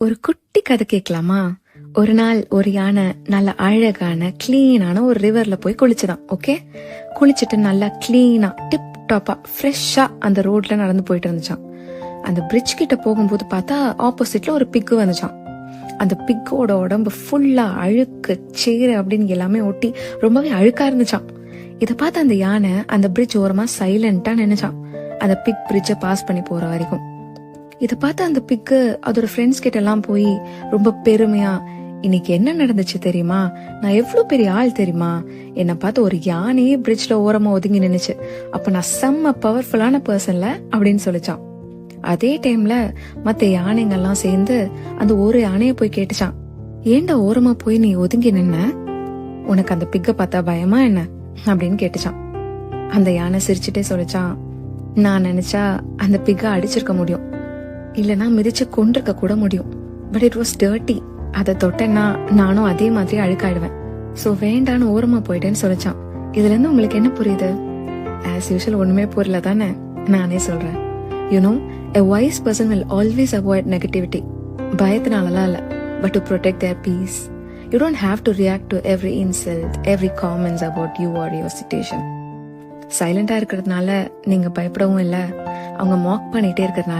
ஒரு குட்டி கதை கேட்கலாமா? ஒரு நாள் ஒரு யானை நல்ல அழகான கிளீனான ஒரு ரிவர்ல போய் குளிச்சுதான். ஓகே, குளிச்சுட்டு நல்லா கிளீனா டிப் டாப்பா ஃப்ரெஷ்ஷா அந்த ரோட்ல நடந்து போயிட்டு இருந்துச்சான். அந்த பிரிட்ஜ் கிட்ட போகும்போது பார்த்தா ஆப்போசிட்ல ஒரு பிக்கு வந்துச்சான். அந்த பிக்கோட உடம்பு ஃபுல்லா அழுக்கு சேரு அப்படின்னு எல்லாமே ஒட்டி ரொம்பவே அழுக்கா இருந்துச்சான். இதை பார்த்து அந்த யானை அந்த பிரிட்ஜ் ஓரமா சைலண்டா நினைச்சான், அந்த பிக் பிரிட்ஜை பாஸ் பண்ணி போற வரைக்கும். இதை பார்த்து அந்த பிக்கு அதோட ஃப்ரெண்ட்ஸ் கிட்ட எல்லாம் போய் ரொம்ப பெருமையா, இன்னைக்கு என்ன நடந்துச்சு தெரியுமா, நான் எவ்வளவு பெரிய ஆள் தெரியுமா, என்னை பார்த்து ஒரு யானையே பிரிட்ஜ்ல ஓரமா ஒதுங்கி நின்னுச்சு, அப்ப நான் செம்ம பவர்ஃபுல்லான பர்சன்ல அப்படின்னு சொல்லிச்சான். அதே டைம்ல மத்த யானைங்கெல்லாம் சேர்ந்து அந்த ஒரு யானைய போய் கேட்டுச்சான், ஏண்டா ஓரமா போய் நீ ஒதுங்கி நின்ன, உனக்கு அந்த பிக்க பார்த்தா பயமா என்ன அப்படின்னு கேட்டுச்சான். அந்த யானை சிரிச்சுட்டே சொல்லிச்சான், நான் நினைச்சா அந்த பிக்க அடிச்சிருக்க முடியும், இல்லனா மிதிச்சு கொண்டிருக்க கூட முடியும், பட் இட் வாஸ் டர்ட்டி, அதை தொட்டேன்னா நானும் அதே மாதிரி அழுக்காயிடுவேன், சோ வேண்டான்னு ஓரமா போயிட்டேன்னு சொல்லிச்சான். இதுல இருந்து உங்களுக்கு என்ன புரியுது? ஆஸ் யூஷுவல் ஒண்ணுமே புரியல தானே? நானே சொல்றேன். You know, a wise person will always avoid negativity. பயத்தினாலலாம் இல்ல, but to protect their peace. You don't have to react to every insult, every comments about you or your situation. சைலண்டா இருக்கிறதுனால நீங்க பயப்படவும் இல்ல, அவங்க மாக் பண்ணிட்டே இருக்கிறதுனால